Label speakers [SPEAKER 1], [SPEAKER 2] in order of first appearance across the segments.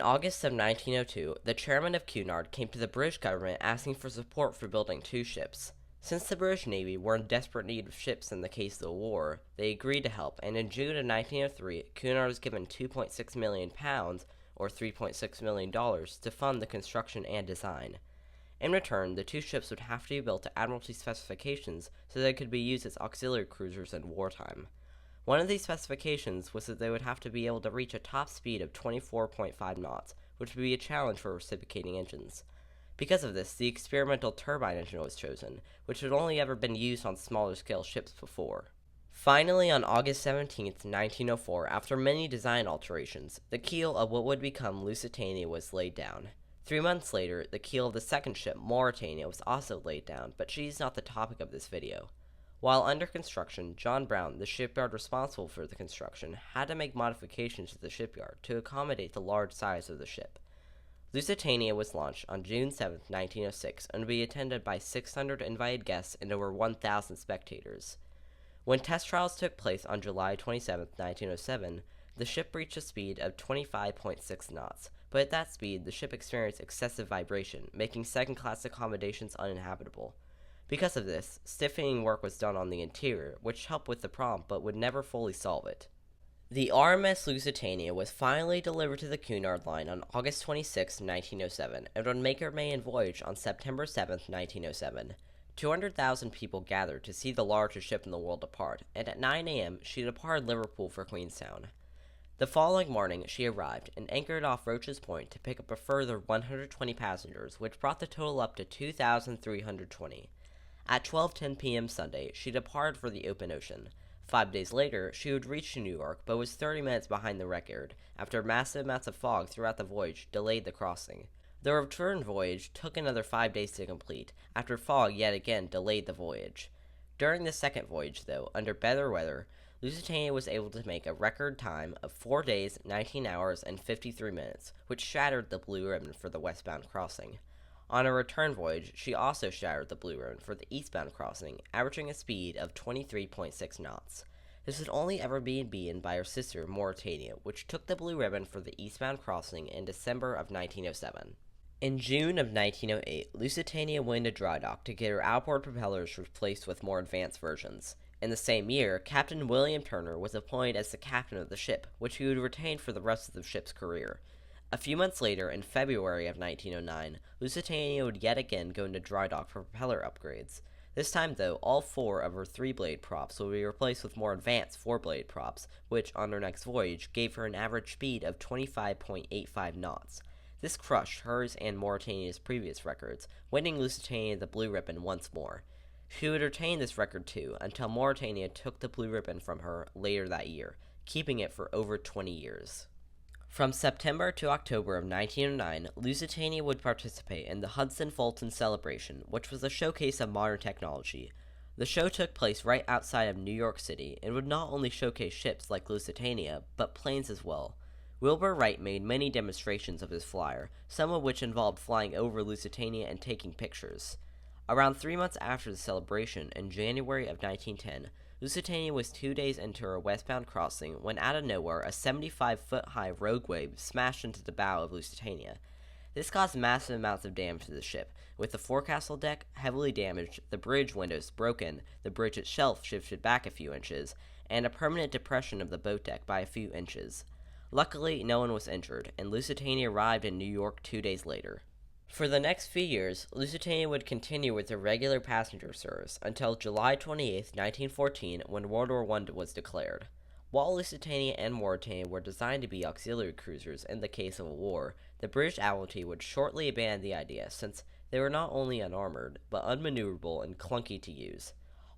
[SPEAKER 1] August of 1902, the chairman of Cunard came to the British government asking for support for building two ships. Since the British Navy were in desperate need of ships in the case of the war, they agreed to help, and in June of 1903, Cunard was given £2.6 million, or $3.6 million, to fund the construction and design. In return, the two ships would have to be built to Admiralty specifications so they could be used as auxiliary cruisers in wartime. One of these specifications was that they would have to be able to reach a top speed of 24.5 knots, which would be a challenge for reciprocating engines. Because of this, the experimental turbine engine was chosen, which had only ever been used on smaller scale ships before. Finally, on August 17, 1904, after many design alterations, the keel of what would become Lusitania was laid down. 3 months later, the keel of the second ship, Mauretania, was also laid down, but she is not the topic of this video. While under construction, John Brown, the shipyard responsible for the construction, had to make modifications to the shipyard to accommodate the large size of the ship. Lusitania was launched on June 7, 1906, and would be attended by 600 invited guests and over 1,000 spectators. When test trials took place on July 27, 1907, the ship reached a speed of 25.6 knots, but at that speed, the ship experienced excessive vibration, making second-class accommodations uninhabitable. Because of this, stiffening work was done on the interior, which helped with the problem but would never fully solve it. The RMS Lusitania was finally delivered to the Cunard Line on August 26, 1907, and would make her maiden voyage on September 7, 1907. 200,000 people gathered to see the largest ship in the world depart, and at 9 a.m. she departed Liverpool for Queenstown. The following morning, she arrived and anchored off Roach's Point to pick up a further 120 passengers, which brought the total up to 2,320. At 12:10 p.m. Sunday, she departed for the open ocean. 5 days later, she would reach New York, but was 30 minutes behind the record, after massive amounts of fog throughout the voyage delayed the crossing. The return voyage took another 5 days to complete, after fog yet again delayed the voyage. During the second voyage, though, under better weather, Lusitania was able to make a record time of 4 days, 19 hours, and 53 minutes, which shattered the blue ribbon for the westbound crossing. On a return voyage, she also shattered the blue ribbon for the eastbound crossing, averaging a speed of 23.6 knots. This had only ever been beaten by her sister, Mauretania, which took the blue ribbon for the eastbound crossing in December of 1907. In June of 1908, Lusitania went to dry dock to get her outboard propellers replaced with more advanced versions. In the same year, Captain William Turner was appointed as the captain of the ship, which he would retain for the rest of the ship's career. A few months later, in February of 1909, Lusitania would yet again go into dry dock for propeller upgrades. This time, though, all 4 of her 3-blade props would be replaced with more advanced 4-blade props, which, on her next voyage, gave her an average speed of 25.85 knots. This crushed hers and Mauretania's previous records, winning Lusitania the blue ribbon once more. She would retain this record too, until Mauretania took the blue ribbon from her later that year, keeping it for over 20 years. From September to October of 1909, Lusitania would participate in the Hudson-Fulton Celebration, which was a showcase of modern technology. The show took place right outside of New York City and would not only showcase ships like Lusitania, but planes as well. Wilbur Wright made many demonstrations of his flyer, some of which involved flying over Lusitania and taking pictures. Around 3 months after the celebration, in January of 1910, Lusitania was 2 days into her westbound crossing when out of nowhere a 75-foot-high rogue wave smashed into the bow of Lusitania. This caused massive amounts of damage to the ship, with the forecastle deck heavily damaged, the bridge windows broken, the bridge itself shifted back a few inches, and a permanent depression of the boat deck by a few inches. Luckily, no one was injured, and Lusitania arrived in New York 2 days later. For the next few years, Lusitania would continue with her regular passenger service until July 28, 1914, when World War I was declared. While Lusitania and Mauretania were designed to be auxiliary cruisers in the case of a war, the British Admiralty would shortly abandon the idea since they were not only unarmored, but unmaneuverable and clunky to use.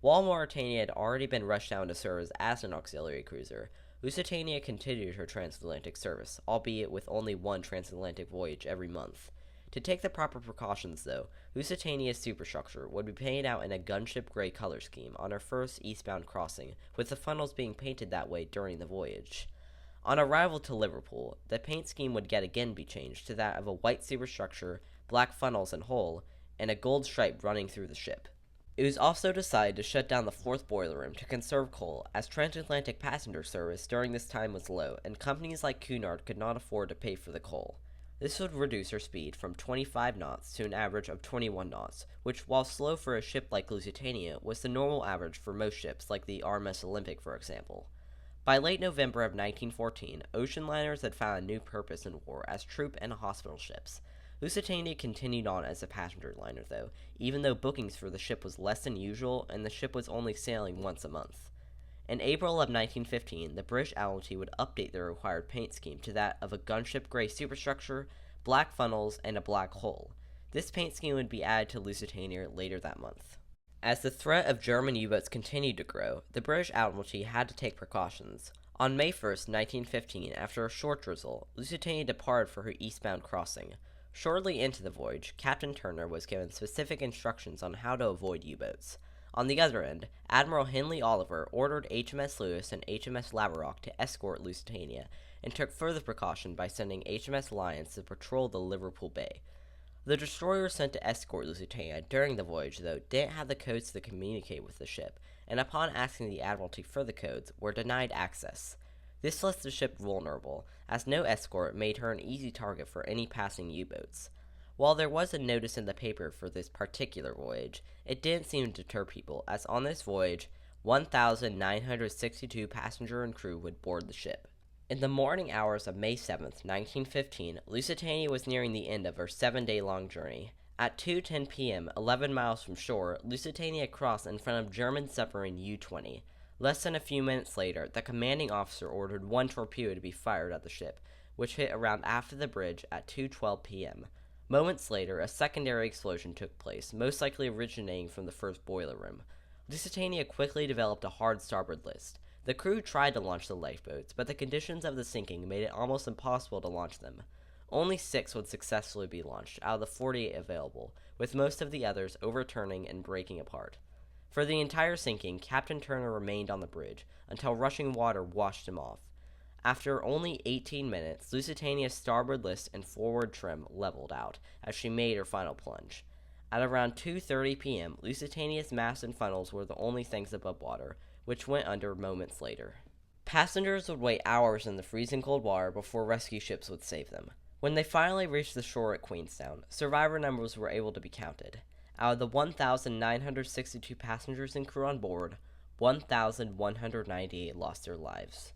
[SPEAKER 1] While Mauretania had already been rushed down to serve as an auxiliary cruiser, Lusitania continued her transatlantic service, albeit with only one transatlantic voyage every month. To take the proper precautions, though, Lusitania's superstructure would be painted out in a gunship gray color scheme on her first eastbound crossing, with the funnels being painted that way during the voyage. On arrival to Liverpool, the paint scheme would yet again be changed to that of a white superstructure, black funnels and hull, and a gold stripe running through the ship. It was also decided to shut down the 4th boiler room to conserve coal, as transatlantic passenger service during this time was low, and companies like Cunard could not afford to pay for the coal. This would reduce her speed from 25 knots to an average of 21 knots, which, while slow for a ship like Lusitania, was the normal average for most ships like the RMS Olympic, for example. By late November of 1914, ocean liners had found a new purpose in war as troop and hospital ships. Lusitania continued on as a passenger liner, though, even though bookings for the ship was less than usual and the ship was only sailing once a month. In April of 1915, the British Admiralty would update their required paint scheme to that of a gunship gray superstructure, black funnels, and a black hull. This paint scheme would be added to Lusitania later that month. As the threat of German U-boats continued to grow, the British Admiralty had to take precautions. On May 1st, 1915, after a short drizzle, Lusitania departed for her eastbound crossing. Shortly into the voyage, Captain Turner was given specific instructions on how to avoid U-boats. On the other end, Admiral Henry Oliver ordered HMS Lewis and HMS Laverock to escort Lusitania, and took further precaution by sending HMS Lyons to patrol the Liverpool Bay. The destroyers sent to escort Lusitania during the voyage, though, didn't have the codes to communicate with the ship, and upon asking the Admiralty for the codes, were denied access. This left the ship vulnerable, as no escort made her an easy target for any passing U-boats. While there was a notice in the paper for this particular voyage, it didn't seem to deter people, as on this voyage, 1,962 passenger and crew would board the ship. In the morning hours of May 7th, 1915, Lusitania was nearing the end of her 7-day-long journey. At 2:10 p.m., 11 miles from shore, Lusitania crossed in front of German submarine U-20. Less than a few minutes later, the commanding officer ordered one torpedo to be fired at the ship, which hit around after the bridge at 2:12 p.m. Moments later, a secondary explosion took place, most likely originating from the first boiler room. Lusitania quickly developed a hard starboard list. The crew tried to launch the lifeboats, but the conditions of the sinking made it almost impossible to launch them. Only 6 would successfully be launched out of the 48 available, with most of the others overturning and breaking apart. For the entire sinking, Captain Turner remained on the bridge, until rushing water washed him off. After only 18 minutes, Lusitania's starboard list and forward trim leveled out, as she made her final plunge. At around 2:30 p.m., Lusitania's masts and funnels were the only things above water, which went under moments later. Passengers would wait hours in the freezing cold water before rescue ships would save them. When they finally reached the shore at Queenstown, survivor numbers were able to be counted. Out of the 1,962 passengers and crew on board, 1,198 lost their lives.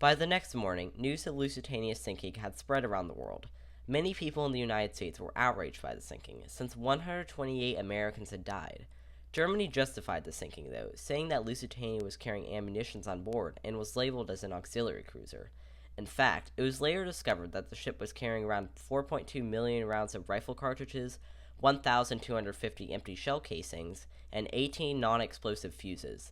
[SPEAKER 1] By the next morning, news of Lusitania's sinking had spread around the world. Many people in the United States were outraged by the sinking, since 128 Americans had died. Germany justified the sinking, though, saying that Lusitania was carrying ammunition on board and was labeled as an auxiliary cruiser. In fact, it was later discovered that the ship was carrying around 4.2 million rounds of rifle cartridges, 1,250 empty shell casings, and 18 non-explosive fuses.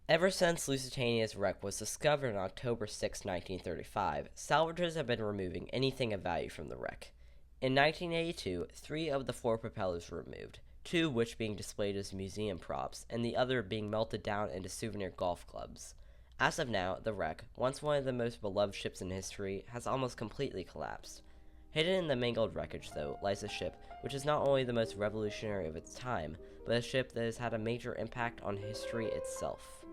[SPEAKER 1] Ever since Lusitania's wreck was discovered on October 6, 1935, salvagers have been removing anything of value from the wreck. In 1982, 3 of the 4 propellers were removed, 2 which being displayed as museum props, and the other being melted down into souvenir golf clubs. As of now, the wreck, once one of the most beloved ships in history, has almost completely collapsed. Hidden in the mangled wreckage, though, lies a ship which is not only the most revolutionary of its time, but a ship that has had a major impact on history itself.